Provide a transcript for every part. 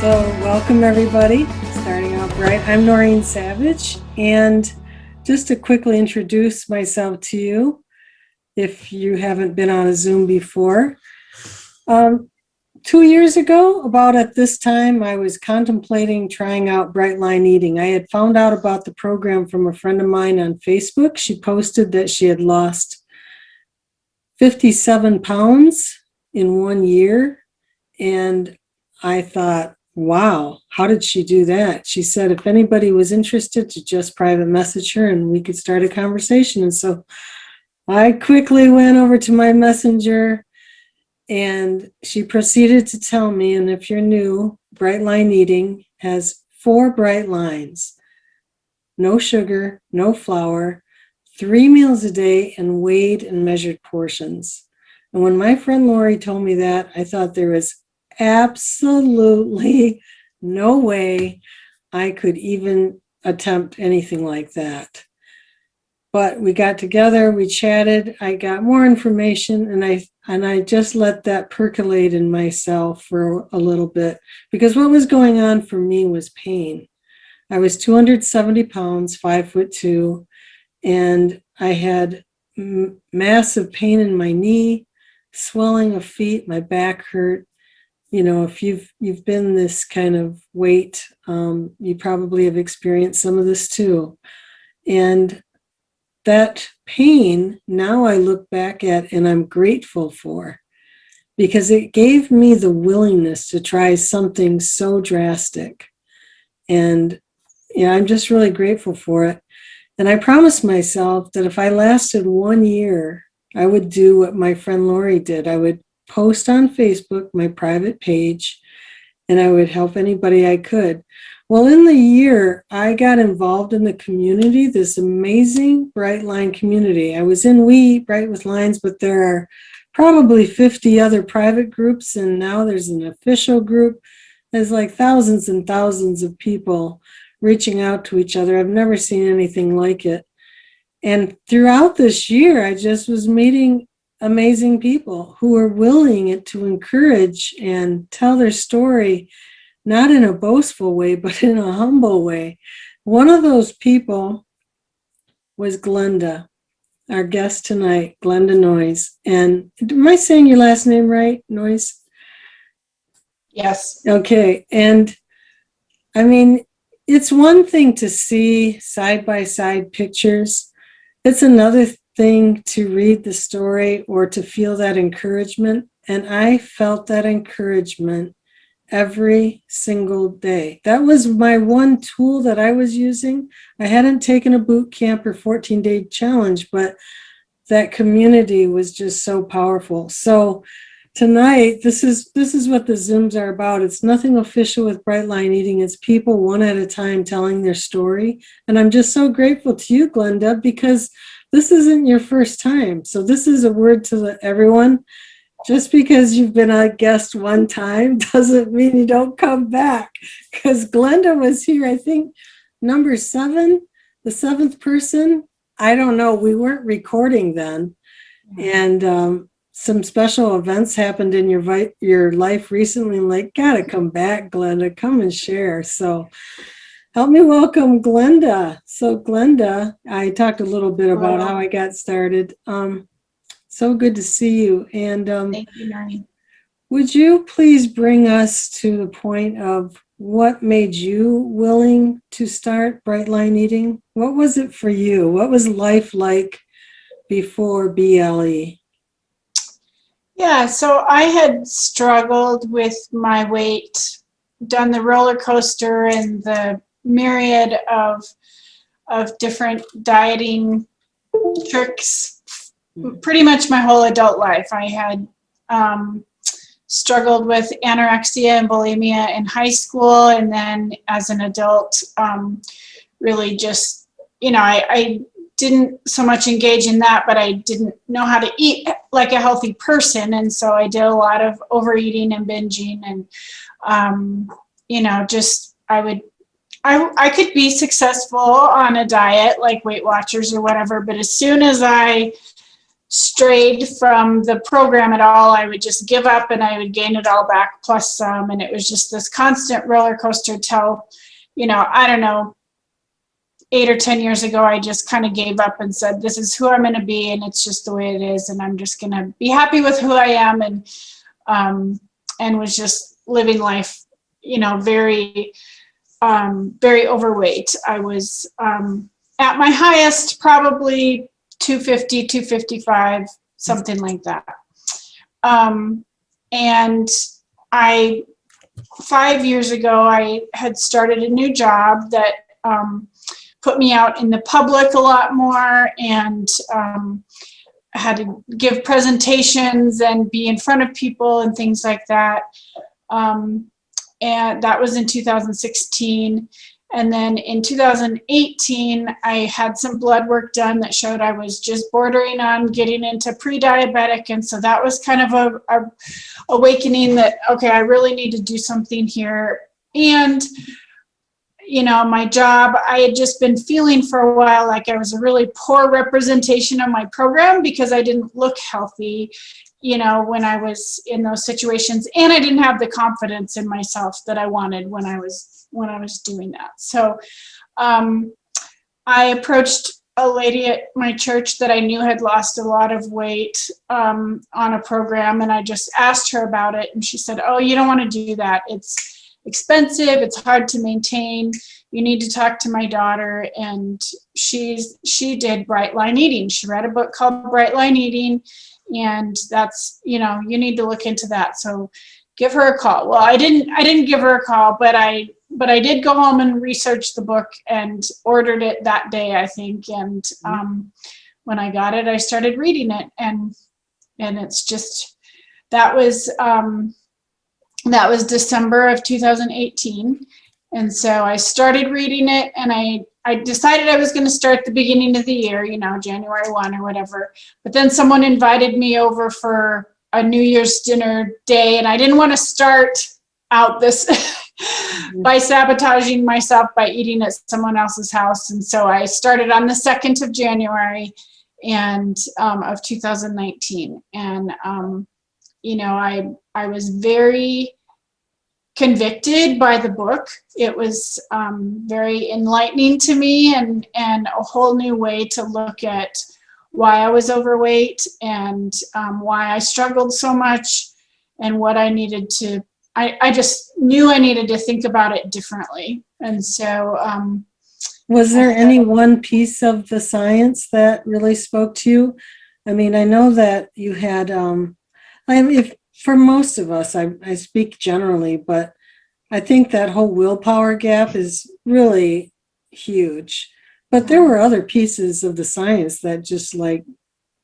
So welcome everybody, starting out bright. I'm Noreen Savage, and just to quickly introduce myself to you, if you haven't been on a Zoom before. 2 years ago, about at this time, I was contemplating trying out Bright Line Eating. I had found out about the program from a friend of mine on Facebook. She posted that she had lost 57 pounds in 1 year, and I thought, wow, how did she do that? She said if anybody was interested to just private message her and we could start a conversation. And so I quickly went over to my messenger and she proceeded to tell me, and if you're new, Bright Line Eating has 4 bright lines: no sugar, no flour, 3 meals a day, and weighed and measured portions. And when my friend Lori told me that, I thought there was absolutely no way I could even attempt anything like that. But we got together, we chatted, I got more information, and I just let that percolate in myself for a little bit, because what was going on for me was pain. I was 270 pounds, 5'2", and I had massive pain in my knee, swelling of feet, my back hurt. You know, if you've been this kind of weight, you probably have experienced some of this too. And that pain, now I look back at and I'm grateful for, because it gave me the willingness to try something so drastic. And yeah, I'm just really grateful for it. And I promised myself that if I lasted 1 year, I would do what my friend Lori did. I would post on Facebook, my private page, and I would help anybody I could. Well, in the year, I got involved in the community, this amazing Bright Line community. I was in We Eat Bright with Lines, but there are probably 50 other private groups, and now there's an official group. There's like thousands and thousands of people reaching out to each other. I've never seen anything like it. And throughout this year, I just was meeting amazing people who are willing to encourage and tell their story, not in a boastful way, but in a humble way. One of those people was Glenda, our guest tonight, Glenda Noyes. And am I saying your last name right, Noyes? Yes. Okay. And I mean, it's one thing to see side-by-side pictures. It's another thing to read the story or to feel that encouragement. And I felt that encouragement every single day. That was my one tool that I was using. I hadn't taken a boot camp or 14-day challenge, but that community was just so powerful. So tonight, this is what the Zooms are about. It's nothing official with Bright Line Eating. It's people one at a time telling their story. And I'm just so grateful to you, Glenda, because this isn't your first time. So this is a word to everyone. Just because you've been a guest one time doesn't mean you don't come back. Because Glenda was here, I think, number 7, the 7th person. I don't know. We weren't recording then. And some special events happened in your life recently. I'm like, gotta come back, Glenda. Come and share. So help me welcome Glenda. So Glenda, I talked a little bit about how I got started. So good to see you. And Thank you, Noreen. would you please bring us to the point of what made you willing to start Bright Line Eating? What was it for you? What was life like before BLE? Yeah, so I had struggled with my weight, done the roller coaster and the myriad of different dieting tricks pretty much my whole adult life. I had struggled with anorexia and bulimia in high school, and then as an adult, really just, I didn't so much engage in that, but I didn't know how to eat like a healthy person. And so I did a lot of overeating and binging, and, just I could be successful on a diet like Weight Watchers or whatever, but as soon as I strayed from the program at all, I would just give up and I would gain it all back plus some. And it was just this constant roller coaster till, I don't know, 8 or 10 years ago, I just kind of gave up and said, this is who I'm going to be. And it's just the way it is. And I'm just going to be happy with who I am. And was just living life, very, very overweight. I was at my highest, probably 250, 255, something like that. And 5 years ago, I had started a new job that put me out in the public a lot more, and had to give presentations and be in front of people and things like that. And that was in 2016. And then in 2018, I had some blood work done that showed I was just bordering on getting into pre-diabetic. And so that was kind of a awakening that, okay, I really need to do something here. And my job, I had just been feeling for a while like I was a really poor representation of my program because I didn't look healthy, when I was in those situations, and I didn't have the confidence in myself that I wanted when I was doing that. So I approached a lady at my church that I knew had lost a lot of weight on a program, and I just asked her about it, and she said, "Oh, you don't want to do that. It's expensive, it's hard to maintain. You need to talk to my daughter." And she did Bright Line Eating. She read a book called Bright Line Eating, and that's, you need to look into that. So give her a call. Well, I didn't give her a call, but I did go home and research the book and ordered it that day, I think. And when I got it, I started reading it, and it's just, that was December of 2018. And so I started reading it, and I decided I was going to start the beginning of the year, January 1 or whatever. But then someone invited me over for a New Year's dinner day, and I didn't want to start out this by sabotaging myself by eating at someone else's house. And so I started on the 2nd of January and of 2019. And I was very convicted by the book. It was very enlightening to me, and a whole new way to look at why I was overweight, and why I struggled so much, and what I needed to, I just knew I needed to think about it differently. And so was there any one piece of the science that really spoke to you? I mean, I know that you had if for most of us, I speak generally, but I think that whole willpower gap is really huge. But there were other pieces of the science that just like,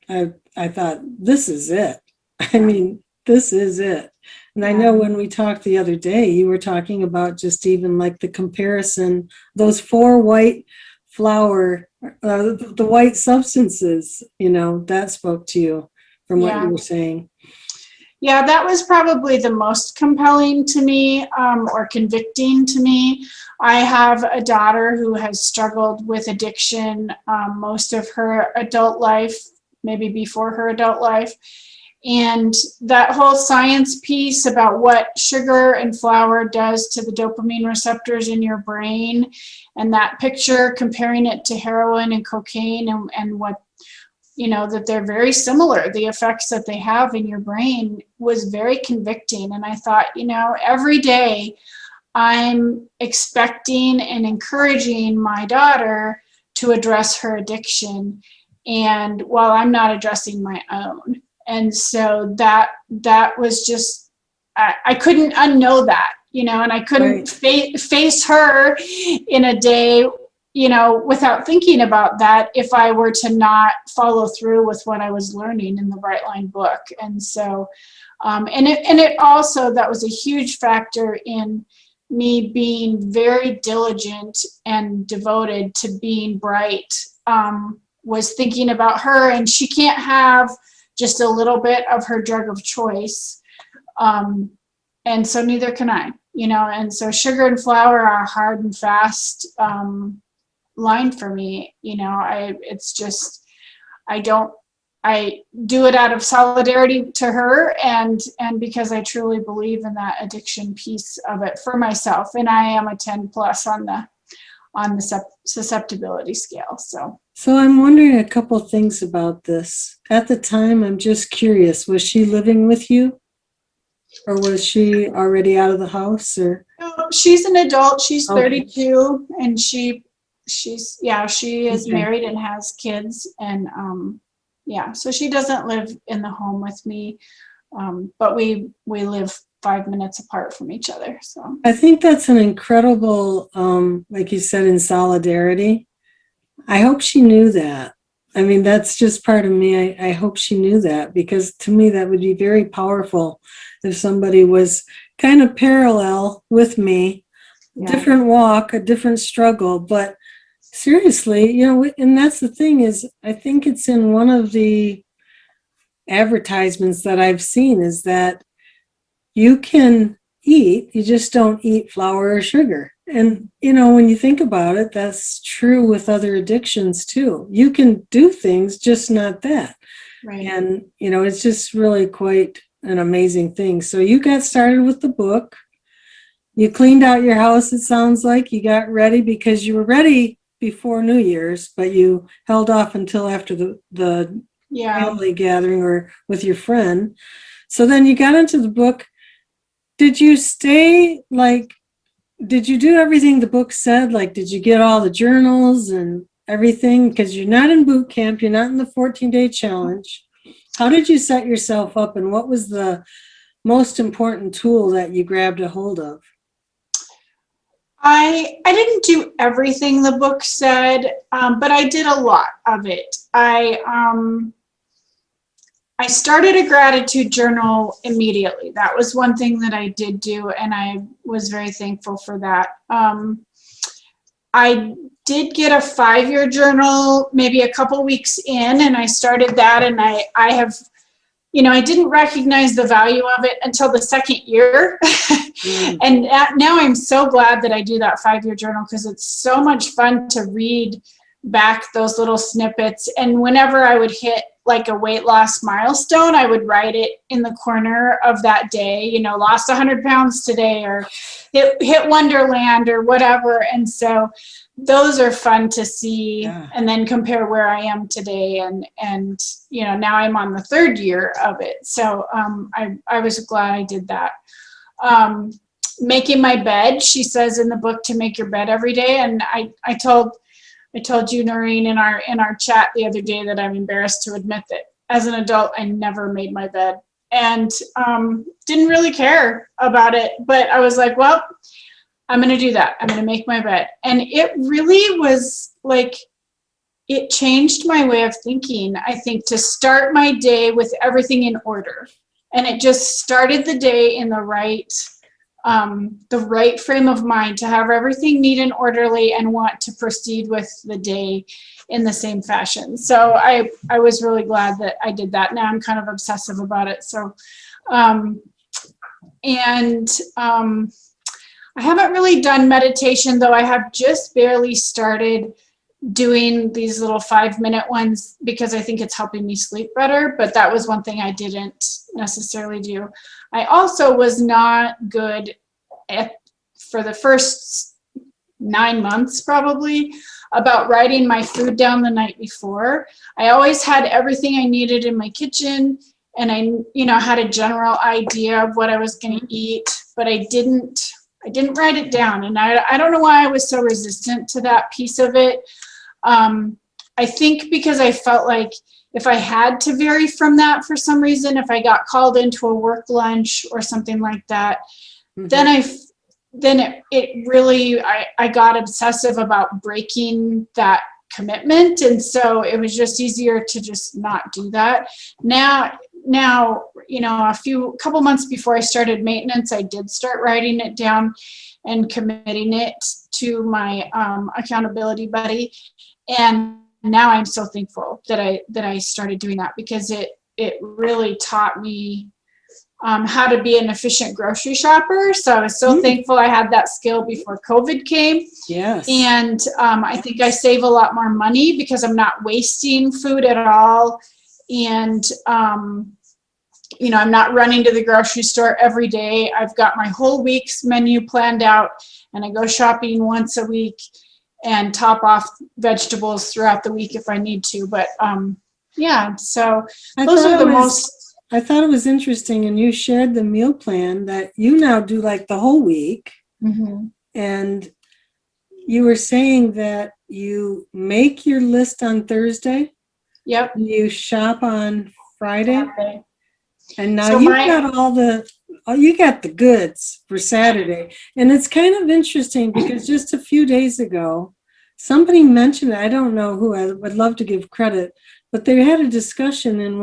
I thought, this is it. I mean, this is it. And I know when we talked the other day, you were talking about just even like the comparison, those 4 white flour, the white substances, that spoke to you from what you were saying. Yeah, that was probably the most compelling to me, or convicting to me. I have a daughter who has struggled with addiction most of her adult life, maybe before her adult life. And that whole science piece about what sugar and flour does to the dopamine receptors in your brain, and that picture comparing it to heroin and cocaine, and what, that they're very similar, the effects that they have in your brain, was very convicting. And I thought, every day I'm expecting and encouraging my daughter to address her addiction, and while I'm not addressing my own. And so that was just, I couldn't unknow that, and I couldn't face her in a day, without thinking about that, if I were to not follow through with what I was learning in the Bright Line book. And so, and it also, that was a huge factor in me being very diligent and devoted to being bright, was thinking about her, and she can't have just a little bit of her drug of choice. And so neither can I, and so sugar and flour are a hard and fast line for me. It's just, I don't I do it out of solidarity to her, and because I truly believe in that addiction piece of it for myself. And I am a 10 plus on the susceptibility scale. So I'm wondering a couple things about this. At the time, I'm just curious, was she living with you? Or was she already out of the house? Or she's an adult. She's okay. 32, and she is Okay. married and has kids, and so she doesn't live in the home with me, but we live 5 minutes apart from each other. So I think that's an incredible, like you said, in solidarity. I hope she knew that. I mean, that's just part of me. I hope she knew that, because to me, that would be very powerful if somebody was kind of parallel with me, different walk, a different struggle. But seriously, you know, and that's the thing is, I think it's in one of the advertisements that I've seen is that you can eat, you just don't eat flour or sugar. And, you know, when you think about it, that's true with other addictions too. You can do things, just not that. right. And, you know, it's just really quite an amazing thing. So you got started with the book. You cleaned out your house, it sounds like. You got ready because you were ready before New Year's, but you held off until after the family gathering or with your friend. So then you got into the book. Did you stay did you do everything the book said? Like, did you get all the journals and everything? Because you're not in boot camp, you're not in the 14-day challenge. How did you set yourself up, and what was the most important tool that you grabbed a hold of? I didn't do everything the book said, but I did a lot of it. I started a gratitude journal immediately. That was one thing that I did do, and I was very thankful for that. I did get a 5-year journal maybe a couple weeks in, and I started that, and I have, you know, I didn't recognize the value of it until the second year. And now I'm so glad that I do that 5-year journal, because it's so much fun to read back those little snippets. And whenever I would hit like a weight loss milestone, I would write it in the corner of that day, you know, lost 100 pounds today, or hit Wonderland or whatever. And so those are fun to see, and then compare where I am today. And, you know, now I'm on the 3rd year of it. So I was glad I did that. Making my bed, she says in the book to make your bed every day. And I told you, Noreen, in our chat the other day that I'm embarrassed to admit that as an adult, I never made my bed, and didn't really care about it. But I was like, well, I'm going to do that. I'm going to make my bed. And it really was like, it changed my way of thinking, I think, to start my day with everything in order. And it just started the day in the right frame of mind to have everything neat and orderly and want to proceed with the day in the same fashion. So I was really glad that I did that. Now I'm kind of obsessive about it. So, I haven't really done meditation, though. I have just barely started doing these little 5-minute ones because I think it's helping me sleep better. But that was one thing I didn't necessarily do. I also was not good for the first 9 months probably about writing my food down the night before. I always had everything I needed in my kitchen, and I, you know, had a general idea of what I was going to eat, but I didn't write it down. And I don't know why I was so resistant to that piece of it. I think because I felt like if I had to vary from that for some reason, if I got called into a work lunch or something like that, then it really, I got obsessive about breaking that commitment. And so it was just easier to just not do that. Now, you know, a couple months before I started maintenance, I did start writing it down and committing it to my accountability buddy. And now I'm so thankful that I started doing that, because it really taught me how to be an efficient grocery shopper. So I was so thankful I had that skill before COVID came. Yes. And I think I save a lot more money because I'm not wasting food at all. And, I'm not running to the grocery store every day. I've got my whole week's menu planned out, and I go shopping once a week and top off vegetables throughout the week if I need to. But yeah, so those are the most. I thought it was interesting, and you shared the meal plan that you now do like the whole week. Mm-hmm. And you were saying that you make your list on Thursday. Yep. You shop on Friday. Okay. And now you got the goods for Saturday. And it's kind of interesting because just a few days ago, somebody mentioned it. I don't know who, I would love to give credit, but they had a discussion in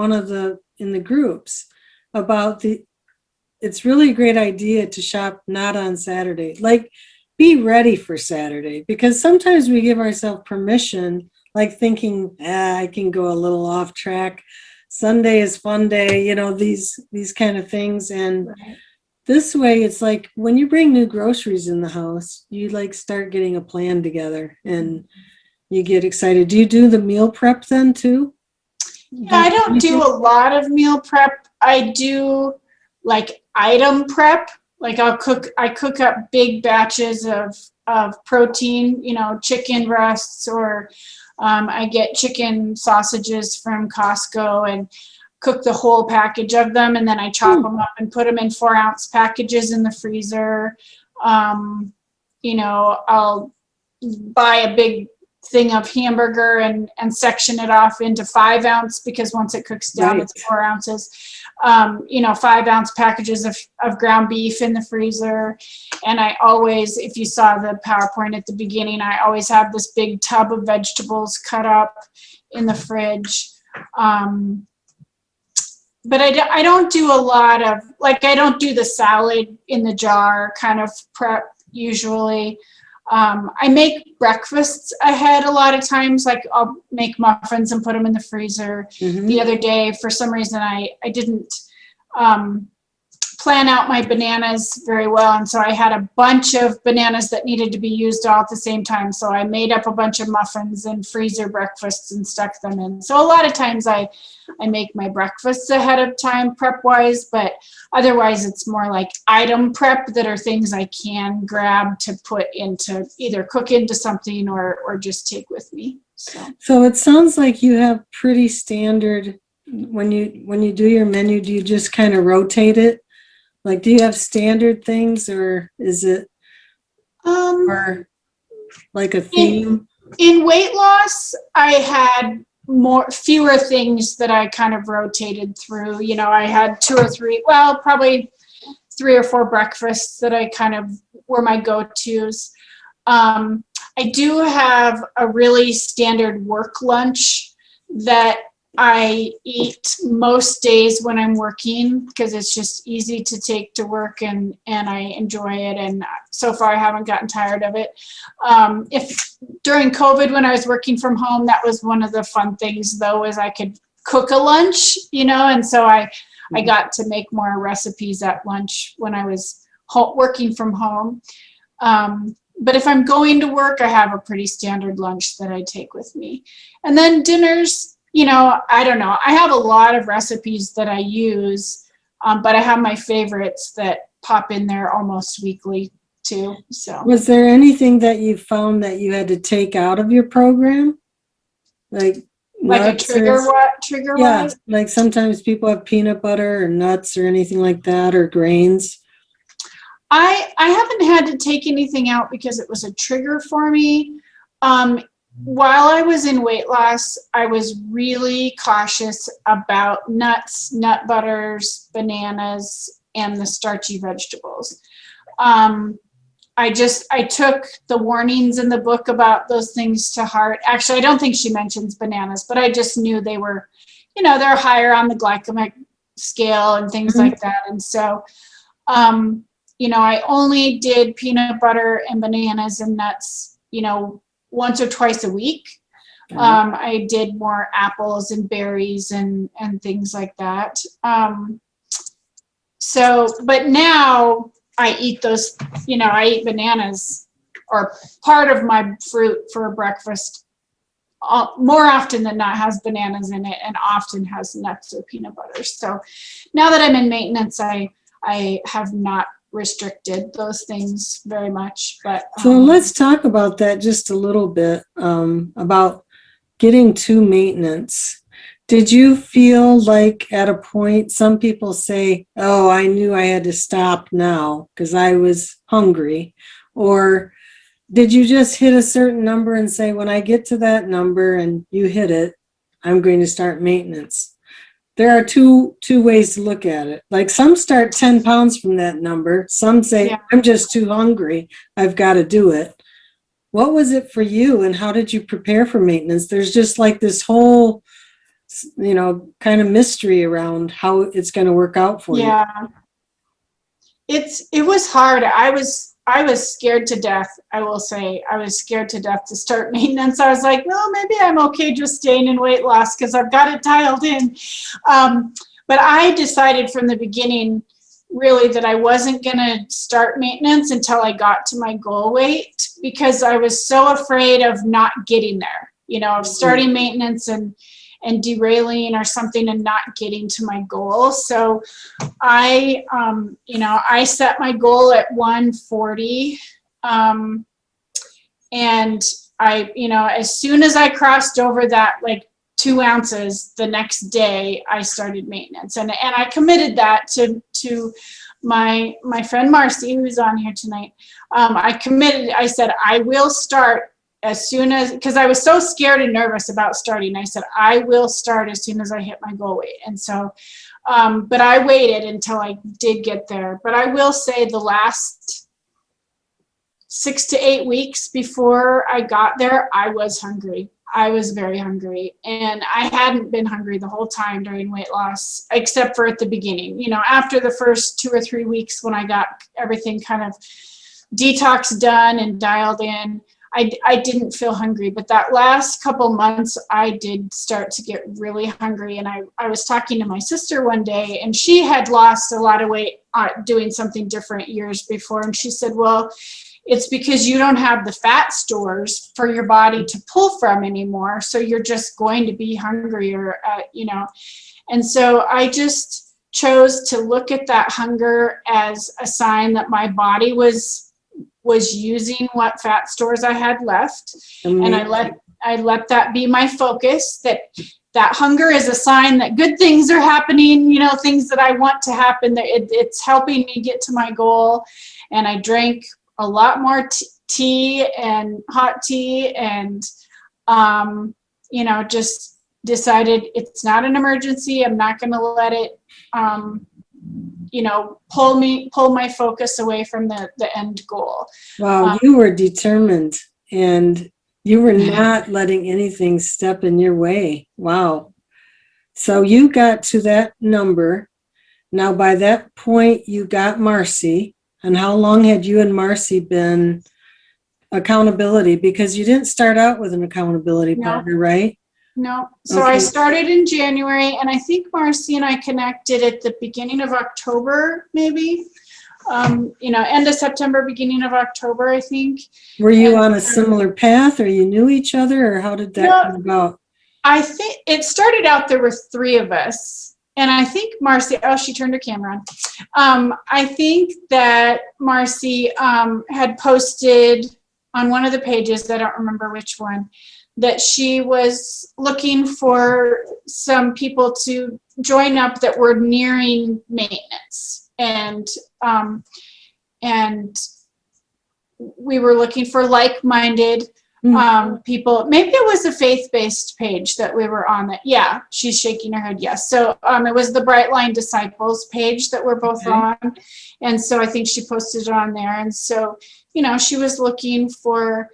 in the groups about it's really a great idea to shop not on Saturday. Like, be ready for Saturday, because sometimes we give ourselves permission, like thinking, I can go a little off track. Sunday is fun day, these kind of things. And this way, it's like when you bring new groceries in the house, you like start getting a plan together and you get excited. Do you do the meal prep then too? Yeah, I don't do a lot of meal prep. I do like item prep. Like I cook up big batches of protein, chicken breasts, or I get chicken sausages from Costco and cook the whole package of them, and then I chop them up and put them in 4-ounce packages in the freezer. I'll buy a big thing of hamburger and section it off into 5-ounce, because once it cooks down, it's 4 ounces. 5-ounce packages of ground beef in the freezer. And I always, if you saw the PowerPoint at the beginning, I always have this big tub of vegetables cut up in the fridge. But I don't do a lot of, I don't do the salad in the jar kind of prep usually. I make breakfasts ahead a lot of times. Like I'll make muffins and put them in the freezer. Mm-hmm. The other day, for some reason, I didn't plan out my bananas very well. And so I had a bunch of bananas that needed to be used all at the same time. So I made up a bunch of muffins and freezer breakfasts and stuck them in. So a lot of times I make my breakfasts ahead of time prep wise, but otherwise it's more like item prep that are things I can grab to put into, either cook into something or just take with me. So it sounds like you have pretty standard, when you do your menu, do you just kind of rotate it? Like, do you have standard things, or is it or like a theme? In weight loss, I had fewer things that I kind of rotated through. I had 2 or 3, probably 3 or 4 breakfasts that I kind of were my go-tos. I do have a really standard work lunch that I eat most days when I'm working, because it's just easy to take to work and I enjoy it. And so far I haven't gotten tired of it. If during COVID, when I was working from home, that was one of the fun things though, is I could cook a lunch, and so I got to make more recipes at lunch when I was working from home. But if I'm going to work, I have a pretty standard lunch that I take with me. And then dinners, I don't know. I have a lot of recipes that I use, but I have my favorites that pop in there almost weekly too. So, was there anything that you found that you had to take out of your program? Like a trigger yeah, wise? like sometimes people have peanut butter or nuts or anything like that, or grains. I haven't had to take anything out because it was a trigger for me. While I was in weight loss, I was really cautious about nuts, nut butters, bananas, and the starchy vegetables. I took the warnings in the book about those things to heart. Actually, I don't think she mentions bananas, but I just knew they were, they're higher on the glycemic scale and things like that. And so, I only did peanut butter and bananas and nuts, once or twice a week. I did more apples and berries and things like that. But now I eat those, I eat bananas or part of my fruit for breakfast more often than not has bananas in it and often has nuts or peanut butter. So now that I'm in maintenance, I have not restricted those things very much. But So let's talk about that just a little bit, about getting to maintenance. Did you feel like at a point, some people say, oh, I knew I had to stop now because I was hungry? Or did you just hit a certain number and say, when I get to that number and you hit it, I'm going to start maintenance? There are two ways to look at it. Like some start 10 pounds from that number. Some say, Yeah. I'm just too hungry. I've got to do it. What was it for you and how did you prepare for maintenance? There's just like this whole, kind of mystery around how it's going to work out for you. Yeah. It was hard. I was scared to death. I will say I was scared to death to start maintenance. I was like, no, maybe I'm okay just staying in weight loss because I've got it dialed in. But I decided from the beginning really that I wasn't going to start maintenance until I got to my goal weight because I was so afraid of not getting there, of starting maintenance and derailing or something and not getting to my goal. So I set my goal at 140. And I, as soon as I crossed over that, like 2 ounces the next day, I started maintenance. And I committed that to my friend Marcy, who's on here tonight. I said, I will start as soon as, because I was so scared and nervous about starting. I said, I will start as soon as I hit my goal weight. And so, but I waited until I did get there. But I will say the last 6 to 8 weeks before I got there, I was hungry. I was very hungry. And I hadn't been hungry the whole time during weight loss, except for at the beginning. After the first 2 or 3 weeks when I got everything kind of detox done and dialed in, I didn't feel hungry. But that last couple months, I did start to get really hungry. And I was talking to my sister one day, and she had lost a lot of weight doing something different years before. And she said, well, it's because you don't have the fat stores for your body to pull from anymore. So you're just going to be hungrier, And so I just chose to look at that hunger as a sign that my body was using what fat stores I had left. Amazing. And I let that be my focus, that hunger is a sign that good things are happening, things that I want to happen, that it's helping me get to my goal. And I drank a lot more tea and hot tea and, just decided it's not an emergency. I'm not going to let it, pull my focus away from the end goal. Wow, you were determined and you were not letting anything step in your way. Wow. So you got to that number. Now, by that point, you got Marcy. And how long had you and Marcy been accountability? Because you didn't start out with an accountability partner, right? No. So Okay. I started in January, and I think Marcy and I connected at the beginning of October, maybe. End of September, beginning of October, I think. Were you on a similar path, or you knew each other, or how did that come about? I think it started out, there were 3 of us. And I think Marcy, she turned her camera on. I think that Marcy had posted on one of the pages, I don't remember which one, that she was looking for some people to join up that were nearing maintenance. And we were looking for like-minded people. Maybe it was a faith-based page that we were on. That, yeah, she's shaking her head, yes. So it was the Bright Line Disciples page that we're both on. And so I think she posted it on there. And so, she was looking for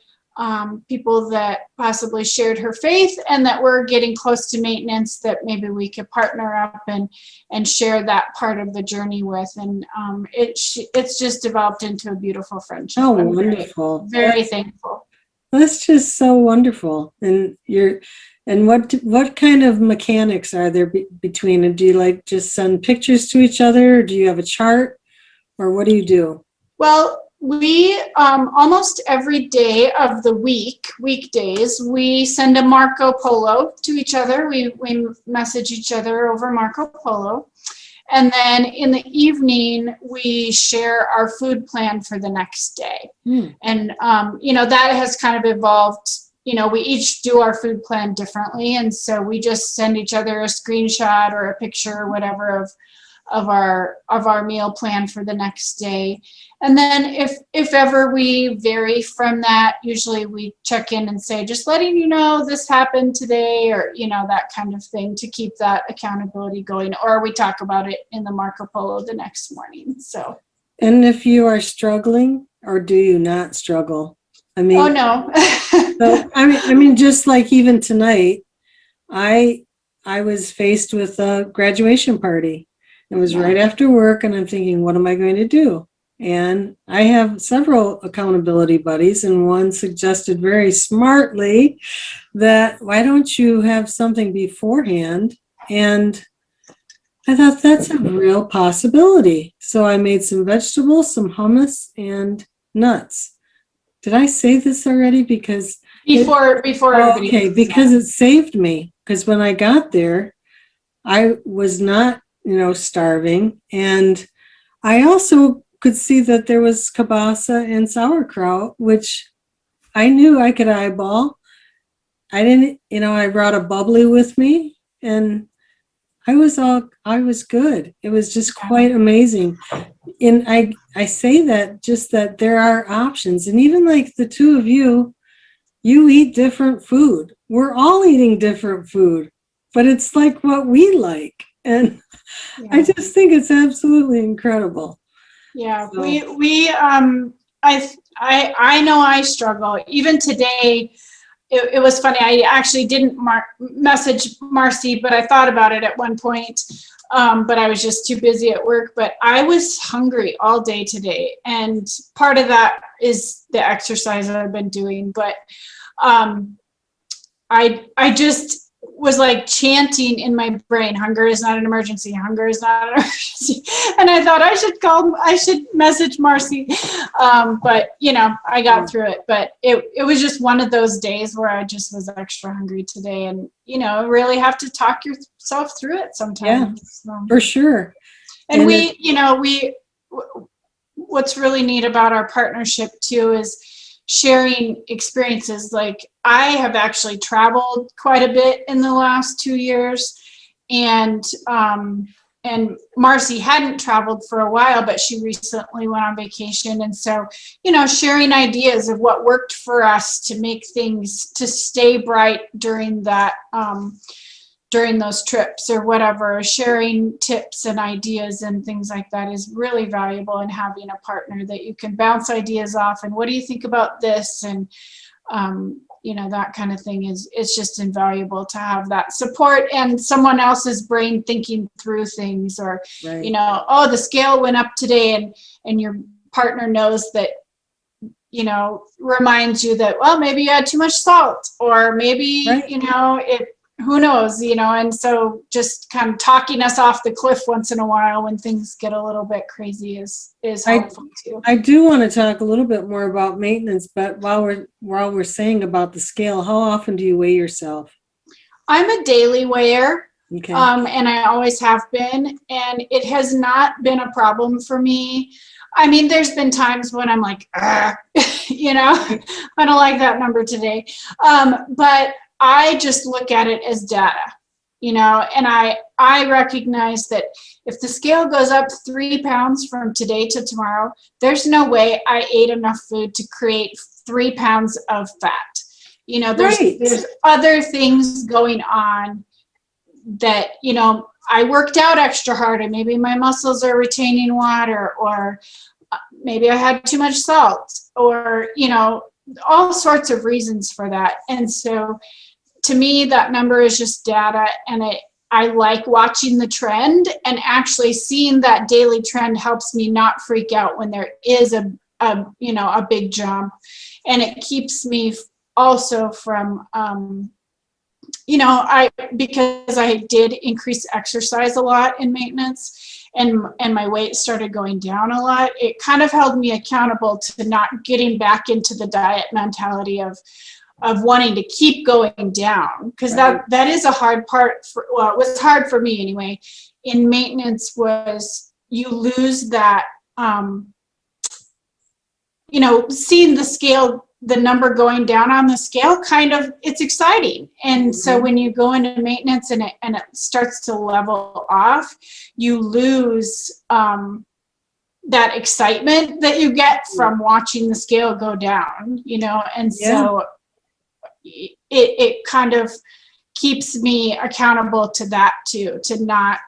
people that possibly shared her faith and that were getting close to maintenance, that maybe we could partner up and share that part of the journey with. And it's just developed into a beautiful friendship. Oh, wonderful. Very thankful. That's just so wonderful. And what kind of mechanics are there between it? Do you just send pictures to each other? Or do you have a chart, or what do you do? Well, we almost every day of the weekdays, we send a Marco Polo to each other. We message each other over Marco Polo. And then in the evening, we share our food plan for the next day. And, that has kind of evolved. We each do our food plan differently. And so we just send each other a screenshot or a picture or whatever of our meal plan for the next day. And then if ever we vary from that, usually we check in and say, just letting you know this happened today, or, that kind of thing, to keep that accountability going. Or we talk about it in the Marco Polo the next morning. So. And if you are struggling, or do you not struggle? I mean, oh no. So, I mean, just like even tonight, I was faced with a graduation party. It was right after work, and I'm thinking, what am I going to do? And I have several accountability buddies, and one suggested very smartly that why don't you have something beforehand? And I thought that's a real possibility. So I made some vegetables, some hummus, and nuts. Did I say this already? Because before everybody. Okay, because it saved me. Because when I got there, I was not, starving, and I also could see that there was kielbasa and sauerkraut, which I knew I could eyeball. I didn't, I brought a bubbly with me, and I was good. It was just quite amazing. And I say that just that there are options. And even like the two of you eat different food. We're all eating different food, but it's like what we like. And I just think it's absolutely incredible. Yeah, so. I know I struggle. Even today, it was funny. I actually didn't message Marcy, but I thought about it at one point. But I was just too busy at work. But I was hungry all day today. And part of that is the exercise that I've been doing. But I just was like chanting in my brain, hunger is not an emergency, hunger is not an emergency. And I thought I should message Marcy. But I got through it. But it was just one of those days where I just was extra hungry today, and really have to talk yourself through it sometimes. Yeah, so. For sure. And what's really neat about our partnership too is sharing experiences. Like, I have actually traveled quite a bit in the last 2 years, and Marcy hadn't traveled for a while, but she recently went on vacation. And so, sharing ideas of what worked for us to make things, to stay bright during that, during those trips or whatever, sharing tips and ideas and things like that is really valuable, and having a partner that you can bounce ideas off, and what do you think about this, and that kind of thing it's just invaluable to have that support and someone else's brain thinking through things, or right. Oh, the scale went up today, and your partner knows that, reminds you that, well, maybe you had too much salt, or maybe right. Who knows, and so just kind of talking us off the cliff once in a while when things get a little bit crazy is helpful too. I do want to talk a little bit more about maintenance, but while we're saying about the scale, how often do you weigh yourself? I'm a daily weigher. Okay. And I always have been, and it has not been a problem for me. I mean, there's been times when I'm like, I don't like that number today. But I just look at it as data, and I recognize that if the scale goes up 3 pounds from today to tomorrow, there's no way I ate enough food to create 3 pounds of fat. There's other things going on that, I worked out extra hard, and maybe my muscles are retaining water, or maybe I had too much salt, or, all sorts of reasons for that. And so to me, that number is just data, and I like watching the trend, and actually seeing that daily trend helps me not freak out when there is a big jump, and it keeps me also from because I did increase exercise a lot in maintenance, and my weight started going down a lot, it kind of held me accountable to not getting back into the diet mentality of wanting to keep going down, because that is a hard part well, it was hard for me anyway in maintenance, was you lose that seeing the number going down on the scale, it's exciting. And so when you go into maintenance and it starts to level off, you lose that excitement that you get from watching the scale go down, and so it kind of keeps me accountable to that too, to not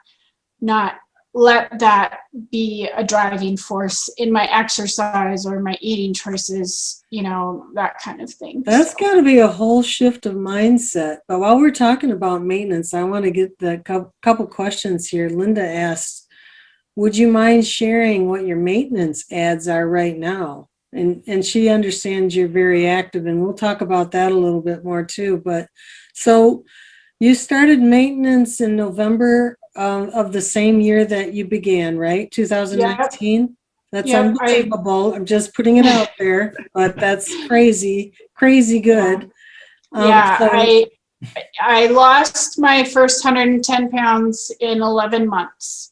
let that be a driving force in my exercise or my eating choices, that kind of thing. That's got to be a whole shift of mindset. But while we're talking about maintenance, I want to get the couple questions here. Linda asked, would you mind sharing what your maintenance ads are right now? And she understands you're very active, and we'll talk about that a little bit more too. But so you started maintenance in November of the same year that you began, right? 2019? Yep. That's unbelievable. I'm just putting it out there, but that's crazy good. I lost my first 110 pounds in 11 months.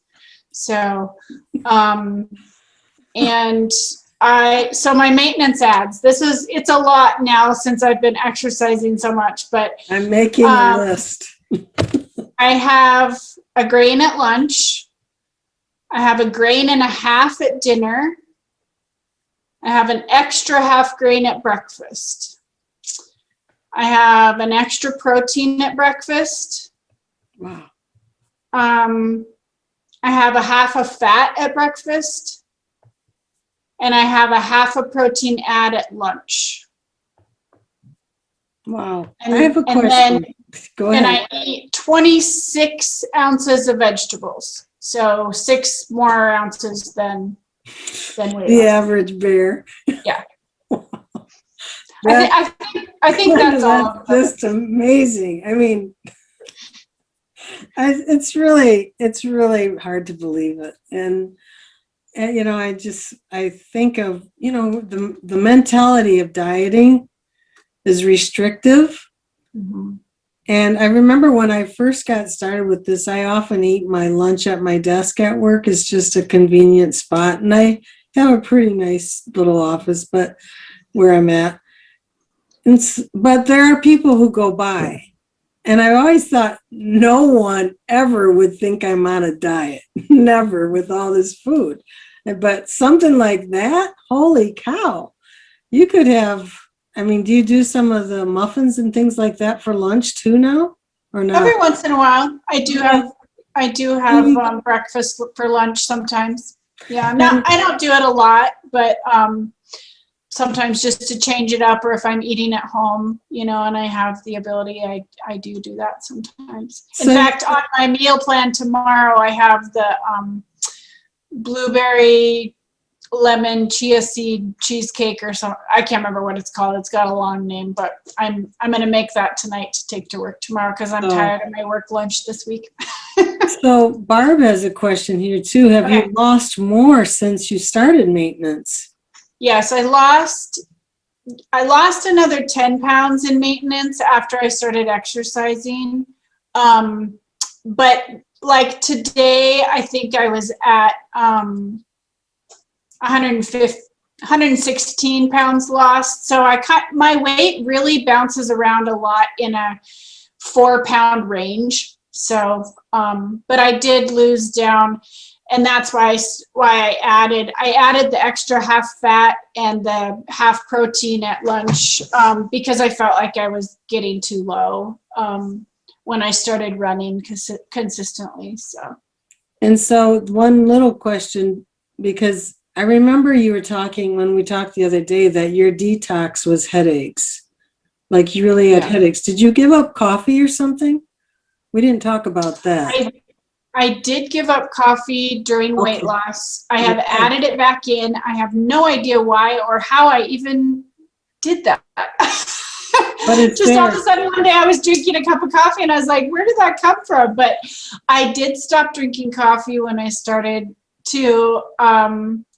So, so my maintenance ads, it's a lot now since I've been exercising so much, but I'm making a list. I have a grain at lunch. I have a grain and a half at dinner. I have an extra half grain at breakfast. I have an extra protein at breakfast. Wow. I have a half of fat at breakfast. And I have a half a protein ad at lunch. Wow. I have a question. Go ahead. And I eat 26 ounces of vegetables. So 6 more ounces than the average bear. Yeah. I think that's all. Just amazing. I mean, it's really hard to believe it. And I think of, the mentality of dieting is restrictive. Mm-hmm. And I remember when I first got started with this, I often eat my lunch at my desk at work. It's just a convenient spot. And I have a pretty nice little office, but where I'm at. But there are people who go by. And I always thought no one ever would think I'm on a diet. Never, with all this food. But something like that, holy cow. You could have, do you do some of the muffins and things like that for lunch too now? Or not? Every once in a while. I do have breakfast for lunch sometimes. Yeah, I don't do it a lot, but sometimes just to change it up, or if I'm eating at home, and I have the ability, I do that sometimes. In fact, on my meal plan tomorrow, I have the blueberry lemon chia seed cheesecake or something. I can't remember what it's called. It's got a long name, but I'm going to make that tonight to take to work tomorrow because I'm tired of my work lunch this week. So Barb has a question here too. Have you lost more since you started maintenance? Yes, I lost another 10 pounds in maintenance after I started exercising. But like today, I think I was at 116 pounds lost. So my weight really bounces around a lot in a 4-pound range. So, but I did lose down. And that's why I added the extra half fat and the half protein at lunch, because I felt like I was getting too low when I started running consistently. And so one little question, because I remember you were talking when we talked the other day that your detox was headaches. Like you really had headaches. Did you give up coffee or something? We didn't talk about that. I did give up coffee during weight loss. I have added it back in. I have no idea why or how I even did that. But it's Just all of there. a sudden one day I was drinking a cup of coffee and I was like, where did that come from? But I did stop drinking coffee when I started to,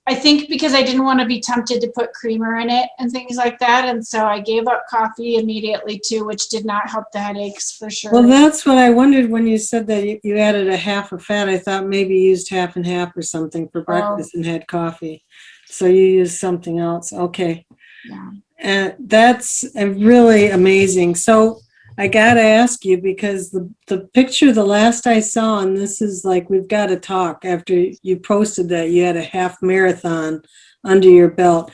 I think because I didn't want to be tempted to put creamer in it and things like that. And so I gave up coffee immediately too, which did not help the headaches for sure. Well, that's what I wondered when you said that you added a half of fat. I thought maybe you used half and half or something for breakfast and had coffee. So you used something else. Okay. Yeah. That's really amazing. So I got to ask you, because the picture, the last I saw, and this is like, we've got to talk after you posted that you had a half marathon under your belt.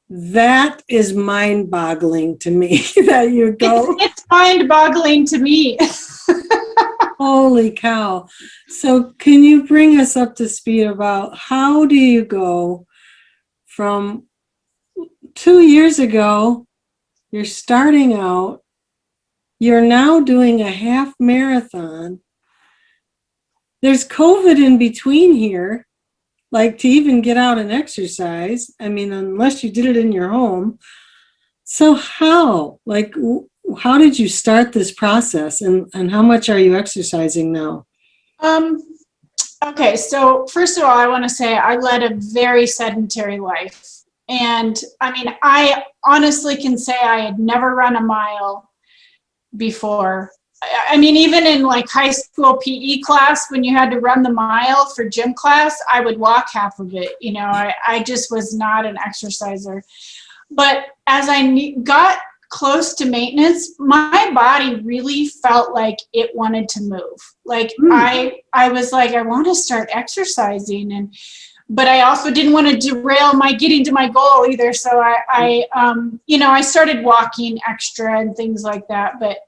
That is mind-boggling to me that you go. It's mind-boggling to me. Holy cow. So can you bring us up to speed about how do you go from 2 years ago, you're starting out, you're now doing a half marathon. There's COVID in between here, like to even get out and exercise. I mean, unless you did it in your home. So how? Like, how did you start this process, and how much are you exercising now? Okay, so first of all, I want to say I led a very sedentary life. And I mean, I honestly can say I had never run a mile before. I mean, even in like high school PE class, when you had to run the mile for gym class, I would walk half of it. You know, I just was not an exerciser. But as I got close to maintenance, my body really felt like it wanted to move. Like I was like, I want to start exercising, but I also didn't want to derail my getting to my goal either. So I you know, I started walking extra and things like that. But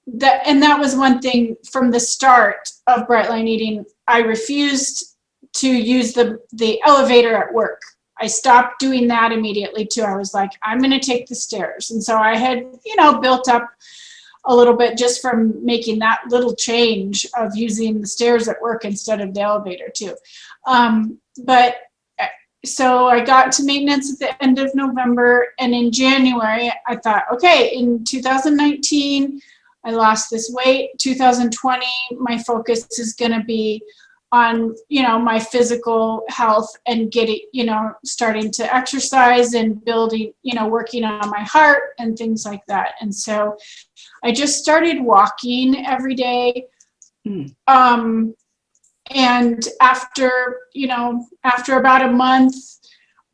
that was one thing from the start of Bright Line Eating. I refused to use the elevator at work. I stopped doing that immediately too. I was like, I'm going to take the stairs. And so I had, you know, built up a little bit just from making that little change of using the stairs at work instead of the elevator too. But so I got to maintenance at the end of November, and in January, I thought, okay, in 2019, I lost this weight. 2020, my focus is going to be on, you know, my physical health and getting, you know, starting to exercise and building, you know, working on my heart and things like that. And so I just started walking every day. And after, you know, after about a month,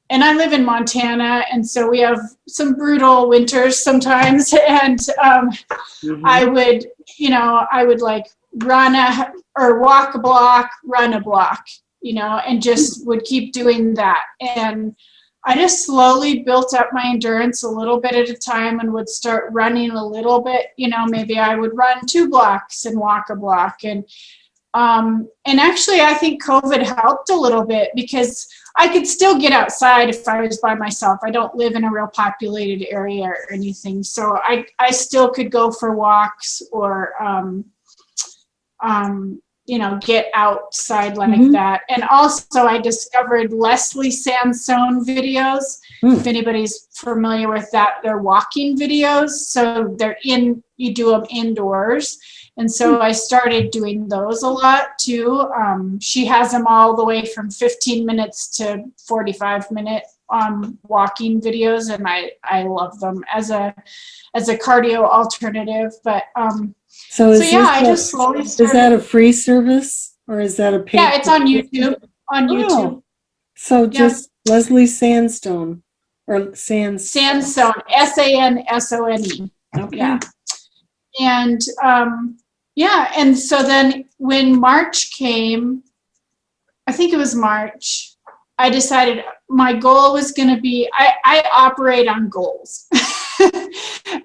and I live in Montana, and so we have some brutal winters sometimes. And I would, you know, I would like or walk a block, run a block, you know, and just would keep doing that. And I just slowly built up my endurance a little bit at a time and would start running a little bit. You know, maybe I would run 2 blocks and walk a block. And actually, I think COVID helped a little bit because I could still get outside if I was by myself. I don't live in a real populated area or anything. So I still could go for walks or, you know, get outside like that. And also I discovered Leslie Sandstone videos. If anybody's familiar with that, they're walking videos. So you do them indoors. And so I started doing those a lot too. She has them all the way from 15 minutes to 45-minute walking videos, and I love them as a cardio alternative. But I just slowly started. Is that a free service or is that a paid? Yeah, it's on YouTube. On YouTube. So just Leslie Sandstone or Sandstone. Sandstone, Okay. Yeah. And and so then when March came, I think it was March, I decided my goal was going to be, I operate on goals.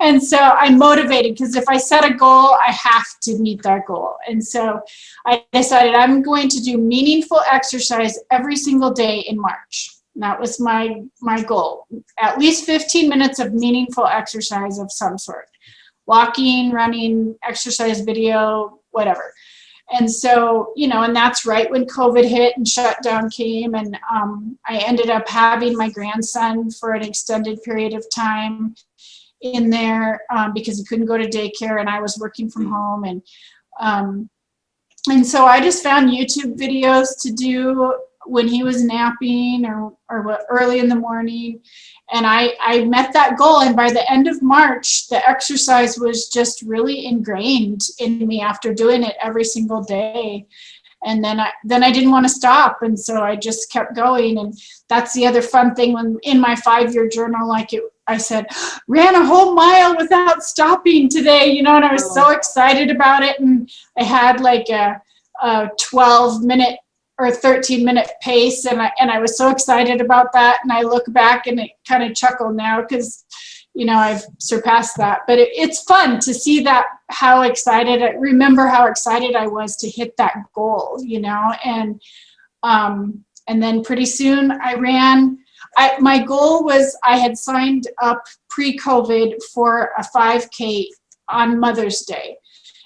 And so I'm motivated because if I set a goal, I have to meet that goal. And so I decided I'm going to do meaningful exercise every single day in March. And that was my goal. At least 15 minutes of meaningful exercise of some sort. Walking, running, exercise video, whatever. And so, and that's right when COVID hit and shutdown came. And I ended up having my grandson for an extended period of time in there because he couldn't go to daycare and I was working from home. And so I just found YouTube videos to do when he was napping or early in the morning. And I met that goal. And by the end of March, the exercise was just really ingrained in me after doing it every single day. And then I didn't want to stop. And so I just kept going. And that's the other fun thing when in my 5-year journal, I said, ran a whole mile without stopping today, and I was so excited about it. And I had like a 12-minute or 13-minute pace. And I was so excited about that. And I look back and it kind of chuckle now because, I've surpassed that. But it's fun to see that, remember how excited I was to hit that goal, and then pretty soon I ran. My goal was I had signed up pre-COVID for a 5K on Mother's Day.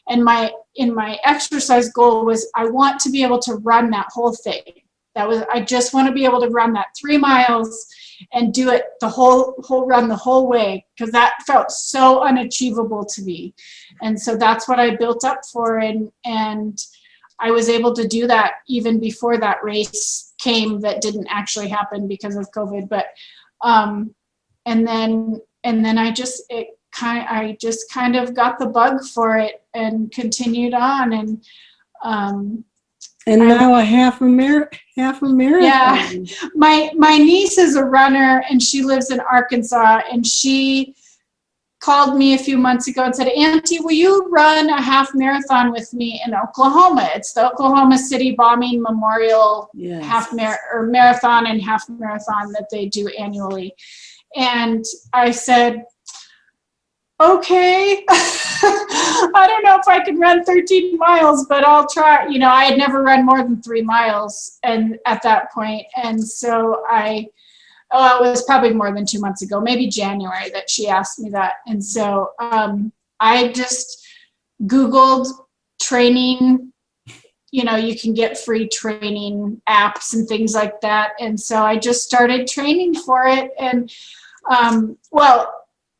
And my exercise goal was I want to be able to run that whole thing. I just want to be able to run that 3 miles and do it the whole run the whole way, because that felt so unachievable to me. And so that's what I built up for. And I was able to do that even before that race came that didn't actually happen because of COVID. But and then I just kind of got the bug for it and continued on. And now a half a marathon. Yeah, my niece is a runner and she lives in Arkansas, and she called me a few months ago and said, Auntie, will you run a half marathon with me in Oklahoma? It's the Oklahoma City Bombing Memorial marathon and half marathon that they do annually. And I said, okay. I don't know if I can run 13 miles, but I'll try. I had never run more than 3 miles and at that point. And so it was probably more than 2 months ago, maybe January, that she asked me that. And so I just Googled training. You can get free training apps and things like that. And so I just started training for it. And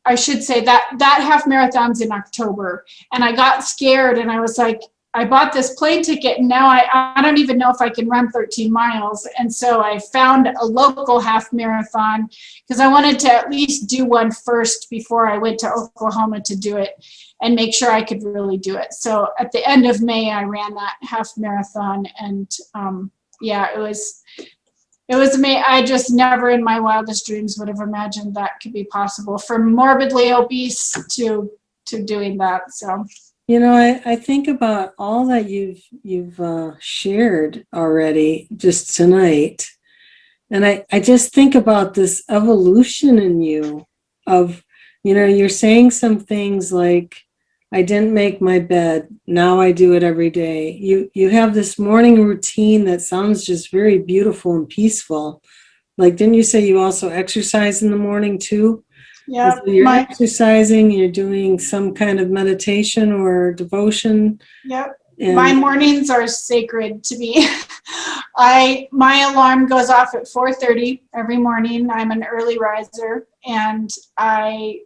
I should say that half marathon's in October, and I got scared and I was like, I bought this plane ticket and now I don't even know if I can run 13 miles. And so I found a local half marathon because I wanted to at least do one first before I went to Oklahoma to do it and make sure I could really do it. So at the end of May, I ran that half marathon, and it was amazing. I just never in my wildest dreams would have imagined that could be possible, from morbidly obese to doing that. So, I think about all that you've shared already just tonight. And I just think about this evolution in you of, you're saying some things like, I didn't make my bed. Now I do it every day. You have this morning routine that sounds just very beautiful and peaceful. Like, didn't you say you also exercise in the morning too? Yeah. So you're exercising, you're doing some kind of meditation or devotion. Yep. My mornings are sacred to me. My alarm goes off at 4:30 every morning. I'm an early riser, and I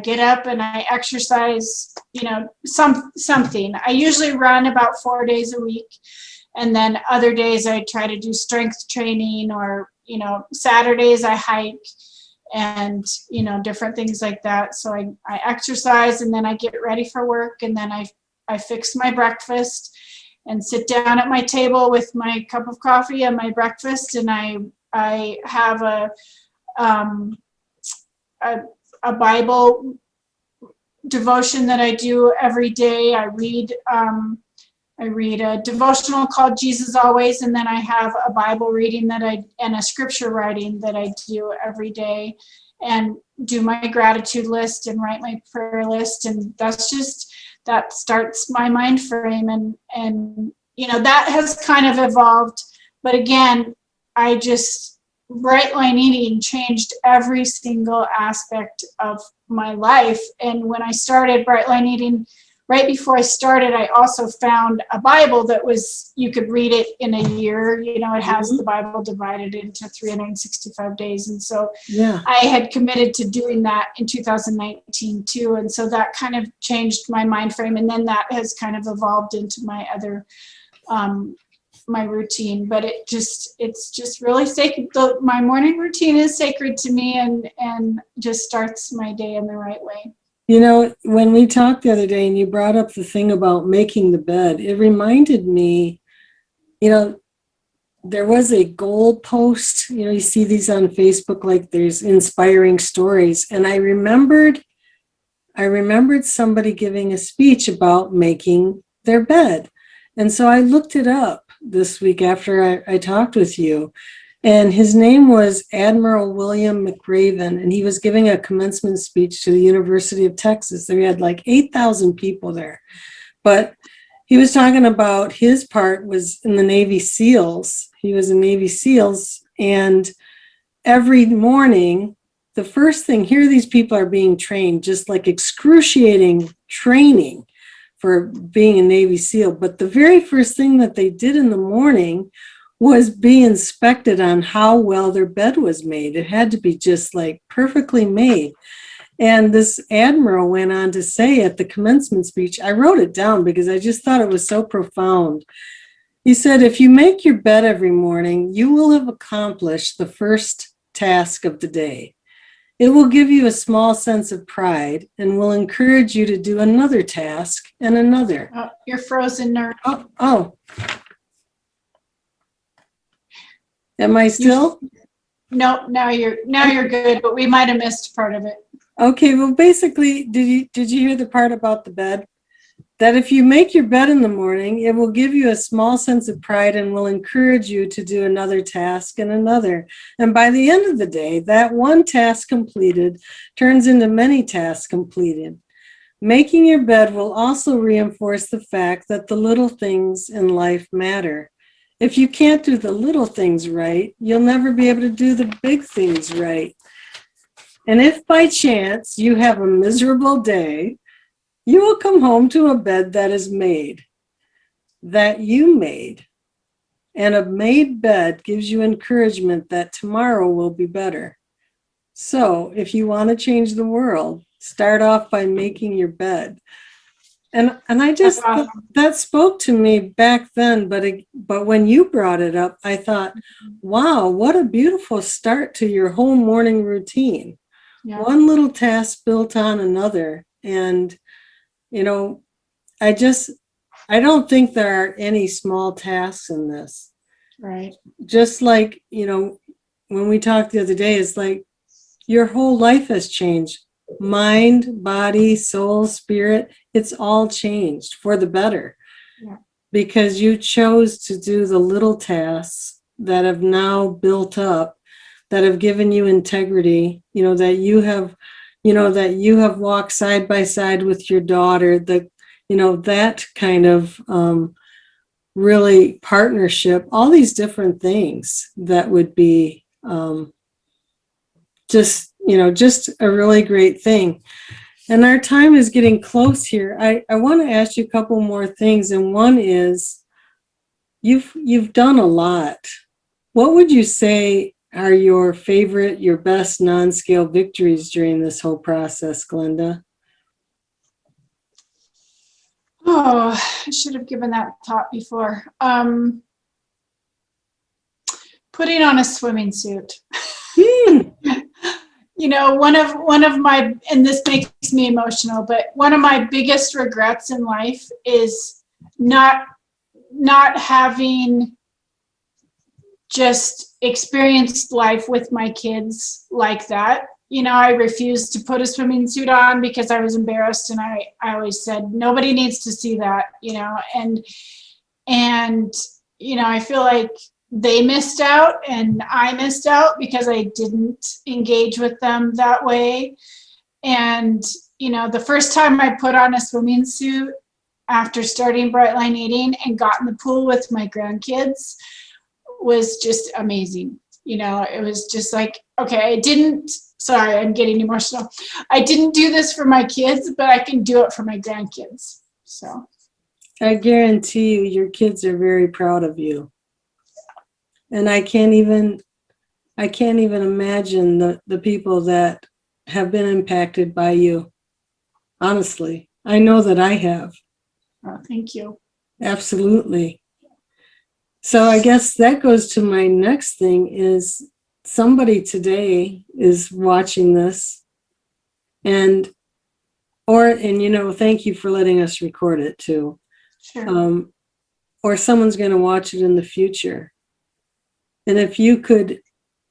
get up and I exercise, something. I usually run about 4 days a week. And then other days I try to do strength training, or, Saturdays I hike and, different things like that. So I exercise, and then I get ready for work, and then I fix my breakfast and sit down at my table with my cup of coffee and my breakfast. And I have a Bible devotion that I do every day. I read a devotional called Jesus Always, and then I have a Bible reading and a scripture writing that I do every day, and do my gratitude list and write my prayer list. And that starts my mind frame, and that has kind of evolved. But again, Bright Line Eating changed every single aspect of my life. And when I started, Bright Line Eating right before I started, I also found a Bible that was, you could read it in a year. You know, it has the Bible divided into 365 days. And so Yeah. I had committed to doing that in 2019 too. And so that kind of changed my mind frame. And then that has kind of evolved into my other, my routine, but it's just really sacred. My morning routine is sacred to me, and just starts my day in the right way. You know, when we talked the other day and you brought up the thing about making the bed, it reminded me, you know, there was a goal post, you know, you see these on Facebook, like there's inspiring stories. And I remembered somebody giving a speech about making their bed. And so I looked it up this week after I talked with you. And his name was Admiral William McRaven, and he was giving a commencement speech to the University of Texas. There had like 8,000 people there. But he was talking about his part was in the Navy SEALs. He was in Navy SEALs, and every morning, the first thing, here these people are being trained, just like excruciating training for being a Navy SEAL. But the very first thing that they did in the morning was be inspected on how well their bed was made. It had to be just like perfectly made. And this admiral went on to say at the commencement speech, I wrote it down because I just thought it was so profound. He said, if you make your bed every morning, you will have accomplished the first task of the day. It will give you a small sense of pride and will encourage you to do another task and another. Oh, you're frozen, nerd. Oh. Am I still? No, now you're good, but we might have missed part of it. Okay, well, basically, did you hear the part about the bed? That if you make your bed in the morning, it will give you a small sense of pride and will encourage you to do another task and another. And by the end of the day, that one task completed turns into many tasks completed. Making your bed will also reinforce the fact that the little things in life matter. If you can't do the little things right, you'll never be able to do the big things right. And if by chance you have a miserable day, you will come home to a bed that is made, that you made. And a made bed gives you encouragement that tomorrow will be better. So if you want to change the world, start off by making your bed. And I just, that spoke to me back then, but when you brought it up, I thought, wow, what a beautiful start to your whole morning routine. Yeah. One little task built on another. And, you know, I don't think there are any small tasks in this. Right. Just like, you know, when we talked the other day, it's like your whole life has changed. Mind, body, soul, spirit, it's all changed for the better. Yeah. Because you chose to do the little tasks that have now built up, that have given you integrity, you know, that you have walked side by side with your daughter, that kind of really partnership, all these different things that would be just a really great thing. And our time is getting close here. I want to ask you a couple more things. And one is, you've done a lot. What would you say are your best non-scale victories during this whole process, Glenda? Oh, I should have given that thought before. Putting on a swimming suit. You know, one of my, and this makes me emotional, but one of my biggest regrets in life is not having just experienced life with my kids like that. You know, I refused to put a swimming suit on because I was embarrassed, and I always said, nobody needs to see that, you know, and you know, I feel like they missed out and I missed out because I didn't engage with them that way. And, you know, the first time I put on a swimming suit after starting Bright Line Eating and got in the pool with my grandkids was just amazing. You know, it was just like, okay, sorry, I'm getting emotional. I didn't do this for my kids, but I can do it for my grandkids. So I guarantee you, your kids are very proud of you. And I can't even imagine the people that have been impacted by you. Honestly, I know that I have. thank you. Absolutely. So I guess that goes to my next thing is somebody today is watching this and thank you for letting us record it too. Sure. Or someone's going to watch it in the future. And if you could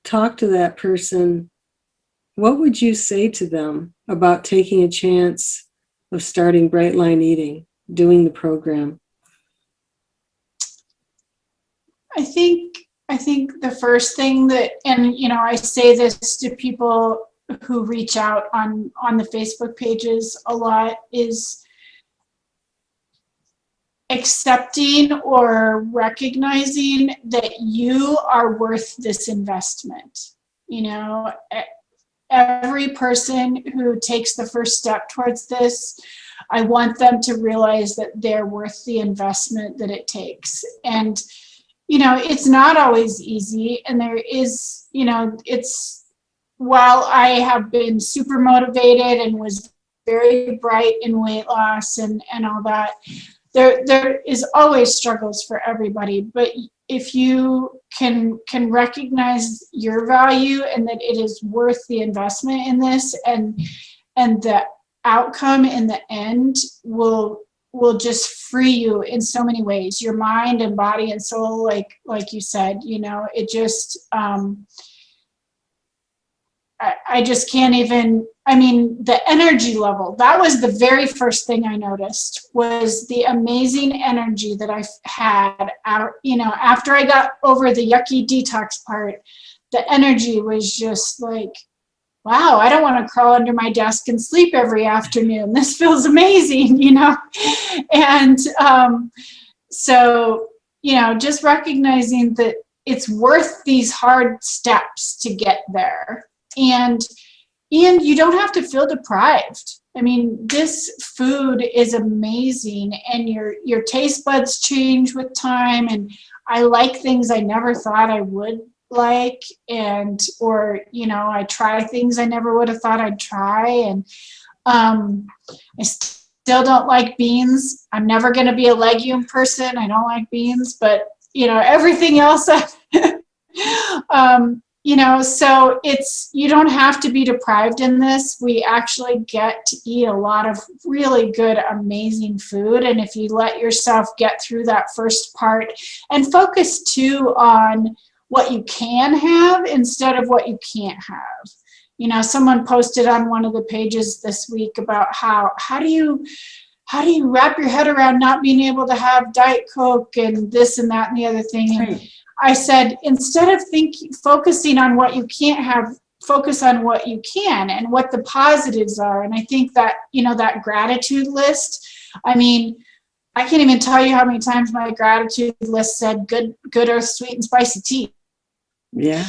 talk to that person, what would you say to them about taking a chance of starting Bright Line Eating, doing the program? I think the first thing that, and I say this to people who reach out on the Facebook pages a lot, is accepting or recognizing that you are worth this investment. Every person who takes the first step towards this, I want them to realize that they're worth the investment that it takes. And it's not always easy, and there is, it's, while I have been super motivated and was very bright in weight loss and all that, there is always struggles for everybody. But if you can recognize your value and that it is worth the investment in this, and the outcome in the end will just free you in so many ways, your mind and body and soul, like you said, it just I just can't even, the energy level, that was the very first thing I noticed, was the amazing energy that I had after I got over the yucky detox part. The energy was just like, wow, I don't want to crawl under my desk and sleep every afternoon. This feels amazing, And so, just recognizing that it's worth these hard steps to get there. And you don't have to feel deprived. This food is amazing, and your taste buds change with time. And I like things I never thought I would like, or I try things I never would have thought I'd try. And I still don't like beans. I'm never going to be a legume person. I don't like beans, but everything else so you don't have to be deprived in this. We actually get to eat a lot of really good, amazing food. And if you let yourself get through that first part and focus too on what you can have instead of what you can't have. Someone posted on one of the pages this week about how do you wrap your head around not being able to have Diet Coke and this and that and the other thing. And Right. I said, instead of focusing on what you can't have, focus on what you can and what the positives are. And I think that, that gratitude list, I can't even tell you how many times my gratitude list said good earth, sweet and spicy tea. Yeah.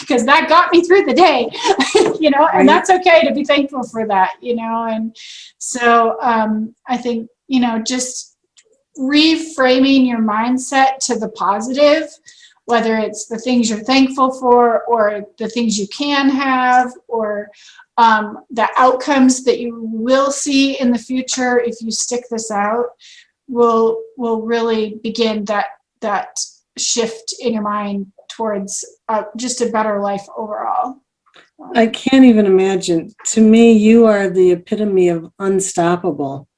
Because that got me through the day, Right. and that's okay to be thankful for that, and so I think, just reframing your mindset to the positive, whether it's the things you're thankful for or the things you can have, or the outcomes that you will see in the future if you stick this out, will really begin that shift in your mind towards just a better life overall. I can't even imagine. To me, you are the epitome of unstoppable.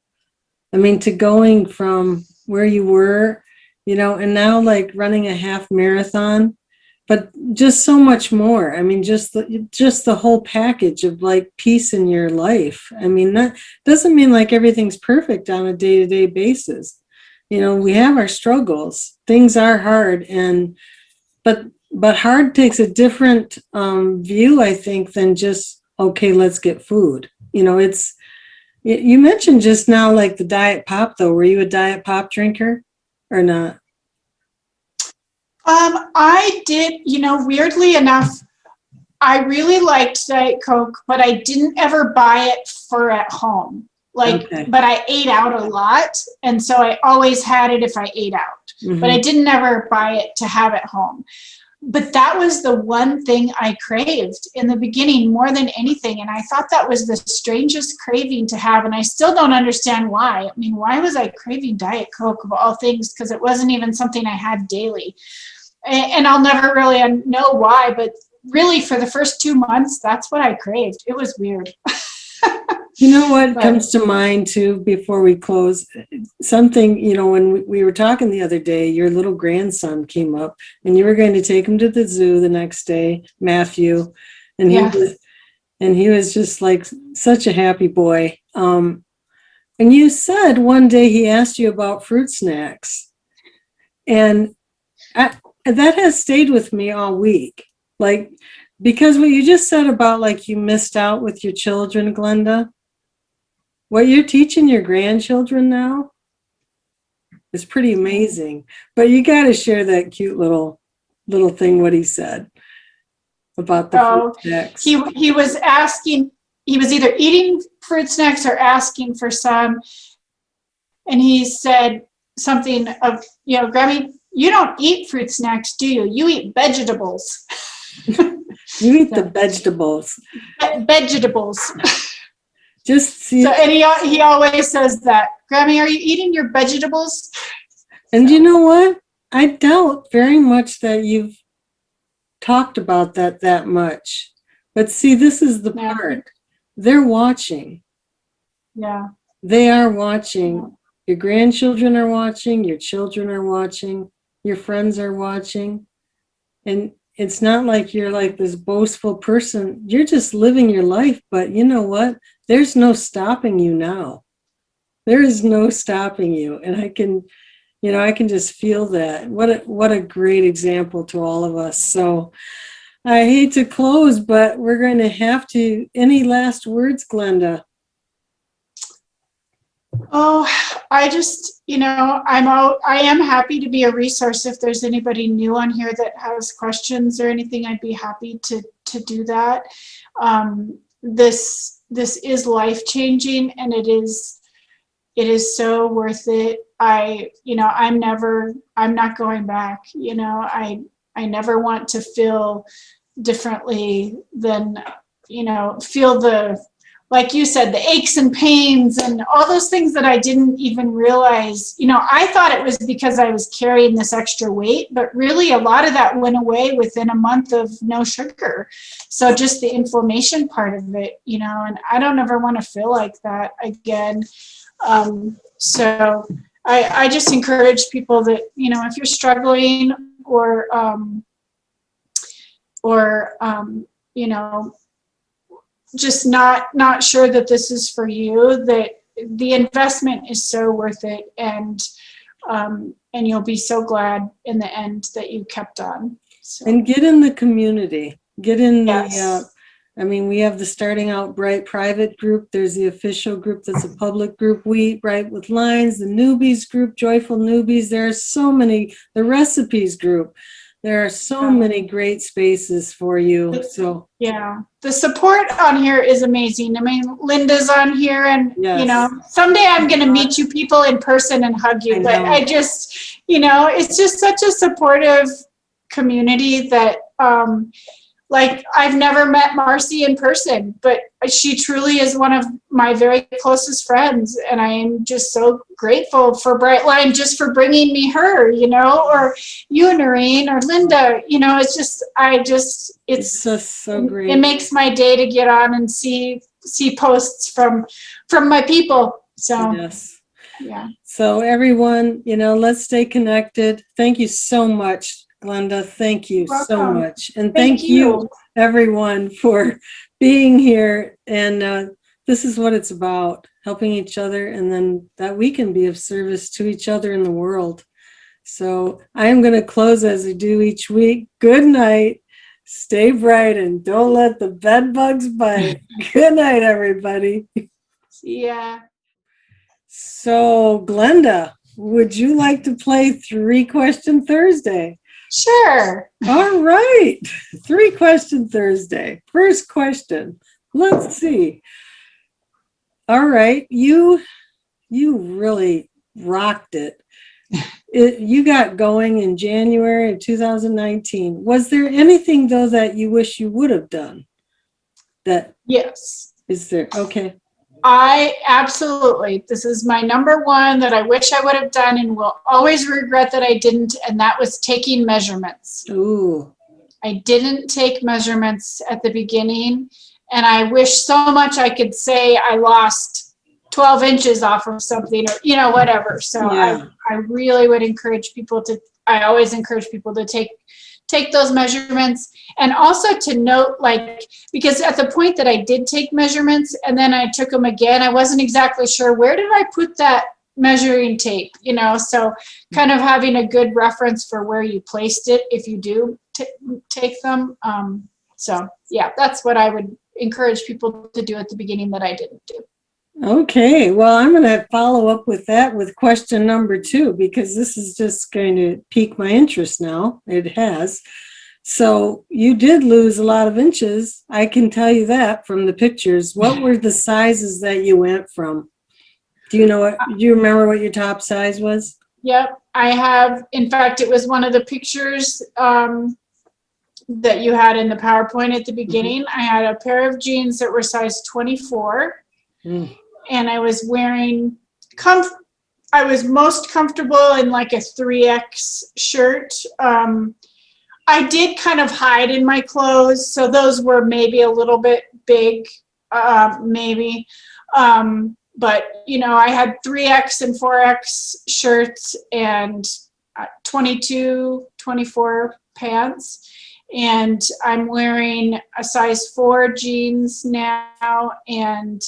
To going from where you were, and now like running a half marathon, but just so much more. Just the whole package of like peace in your life. That doesn't mean like everything's perfect on a day-to-day basis. We have our struggles. Things are hard, but hard takes a different view, I think, than just, okay, let's get food. You mentioned just now, like the diet pop, though. Were you a diet pop drinker or not? I did, weirdly enough, I really liked Diet Coke, but I didn't ever buy it for at home. Okay. but I ate out a lot. And so I always had it if I ate out, but I didn't ever buy it to have at home. But that was the one thing I craved in the beginning more than anything. And I thought that was the strangest craving to have. And I still don't understand why. I mean, why was I craving Diet Coke of all things? Because it wasn't even something I had daily. And I'll never really know why. But really, for the first 2 months, that's what I craved. It was weird. You know what comes to mind too before we close? Something, you know, when we were talking the other day, your little grandson came up and you were going to take him to the zoo the next day, Matthew, and he was just like such a happy boy. And you said one day he asked you about fruit snacks, and that has stayed with me all week. Like, because what you just said about like you missed out with your children, Glenda. What you're teaching your grandchildren now is pretty amazing. But you got to share that cute little thing what he said about the fruit snacks. He was asking, he was either eating fruit snacks or asking for some. And he said something of, you know, Grammy, you don't eat fruit snacks, do you? You eat vegetables. You eat the vegetables. Vegetables. Just see. So, and he always says that, Grammy, are you eating your vegetables? And you know what? I doubt very much that you've talked about that much. But see, this is the part. They're watching. Yeah. They are watching. Your grandchildren are watching. Your children are watching. Your friends are watching. And it's not like you're like this boastful person. You're just living your life. But you know what? There's no stopping you now. There is no stopping you. And I can just feel that. What a great example to all of us. So I hate to close, but we're going to have to. Any last words, Glenda? Oh, I just, you know, I am happy to be a resource. If there's anybody new on here that has questions or anything, I'd be happy to do that. This is life-changing, and it is so worth it. I'm not going back. You know, I never want to feel differently than, you know, feel like you said, the aches and pains and all those things that I didn't even realize. You know, I thought it was because I was carrying this extra weight, but really a lot of that went away within a month of no sugar. So just the inflammation part of it, you know, and I don't ever want to feel like that again. So I just encourage people that, you know, if you're struggling or you know, just not sure that this is for you, that the investment is so worth it, and you'll be so glad in the end that you kept on. So. And get in the community. Get in Yes. we have the Starting Out Bright private group. There's the official group that's a public group. We Eat Bright with Lines, the newbies group, Joyful Newbies. There are so many, the recipes group. There are so many great spaces for you. So yeah, the support on here is amazing. I mean, Linda's on here, and yes. You know, someday I'm going to meet you people in person and hug you. But I just, you know, it's just such a supportive community that, like, I've never met Marcy in person, but she truly is one of my very closest friends. And I am just so grateful for Brightline just for bringing me her, you know, or you, Noreen, or Linda, you know, it's just, it's just so great. It makes my day to get on and see posts from my people. So, yes. Yeah. So everyone, you know, let's stay connected. Thank you so much, Glenda. Thank you so much. And thank you, everyone, for being here. And this is what it's about, helping each other, and then that we can be of service to each other in the world. So I am going to close as I do each week. Good night. Stay bright and don't let the bed bugs bite. Good night, everybody. Yeah. So, Glenda, would you like to play 3-Question Thursday? Sure. All right. 3-Question Thursday. First question. Let's see. All right. You really rocked it. You got going in January of 2019. Was there anything though that you wish you would have done? That Yes. is there? Okay. This is my number one that I wish I would have done and will always regret that I didn't, and that was taking measurements. Ooh. I didn't take measurements at the beginning, and I wish so much I could say I lost 12 inches off of something or, whatever. So Yeah. I really would encourage people I always encourage people to take those measurements, and also to note, because at the point that I did take measurements and then I took them again, I wasn't exactly sure where did I put that measuring tape, so kind of having a good reference for where you placed it if you do take them. So yeah, that's what I would encourage people to do at the beginning that I didn't do. Okay, well, I'm going to follow up with that with question number 2, because this is just going to pique my interest now. It has. So you did lose a lot of inches. I can tell you that from the pictures. What were the sizes that you went from? Do you remember what your top size was? Yep, I have. In fact, it was one of the pictures that you had in the PowerPoint at the beginning. I had a pair of jeans that were size 24. And I was wearing I was most comfortable in like a 3X shirt. I did kind of hide in my clothes, so those were maybe a little bit big, maybe. But I had 3X and 4X shirts and 22, 24 pants. And I'm wearing a size 4 jeans now, and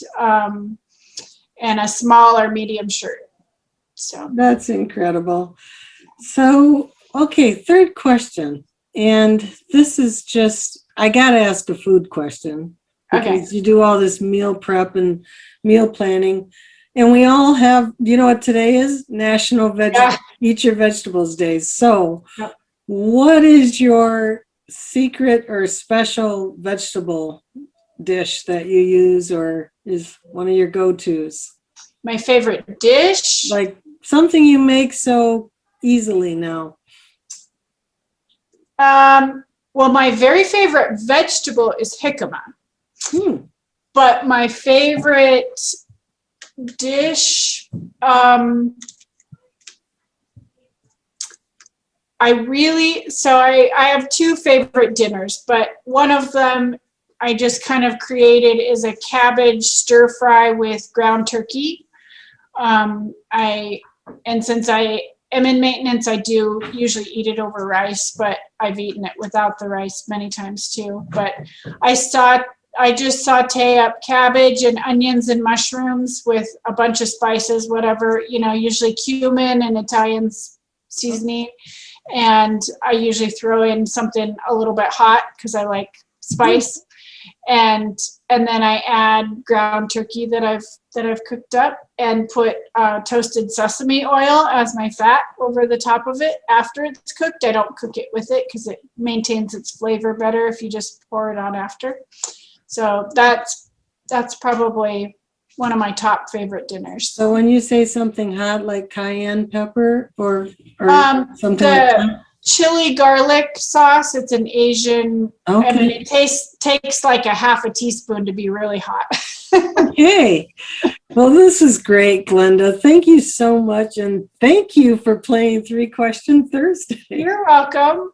a small or medium shirt. So that's incredible. So, okay, third question. And this is just, I got to ask a food question, because you do all this meal prep and meal planning. And we all have, do you know what today is? National Eat Your Vegetables Day. So what is your secret or special vegetable dish that you use, or is one of your go-tos? My favorite dish? Like something you make so easily now. Well, my very favorite vegetable is jicama. But my favorite dish, I have 2 favorite dinners, but one of them I just kind of created is a cabbage stir fry with ground turkey. And since I am in maintenance, I do usually eat it over rice, but I've eaten it without the rice many times too. But I just saute up cabbage and onions and mushrooms with a bunch of spices, whatever, usually cumin and Italian seasoning. And I usually throw in something a little bit hot because I like spice. And then I add ground turkey that I've cooked up, and put toasted sesame oil as my fat over the top of it after it's cooked. I don't cook it with it because it maintains its flavor better if you just pour it on after. So that's probably one of my top favorite dinners. So when you say something hot, like cayenne pepper or something like that? Chili garlic sauce. It's an Asian. Okay. I mean, it takes like a half a teaspoon to be really hot. Okay. Well, this is great, Glenda. Thank you so much, and thank you for playing 3-Question Thursday. You're welcome.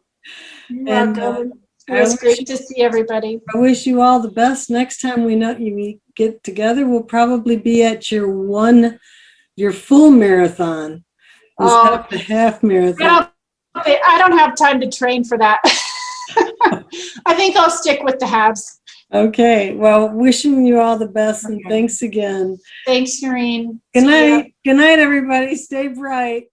It was great to see everybody. I wish you all the best. Next time we get together, we'll probably be at your full marathon. Instead of the half marathon. I don't have time to train for that. I think I'll stick with the halves. Okay. Well, wishing you all the best, and thanks again. Thanks, Noreen. Good night. Good night, everybody. Stay bright.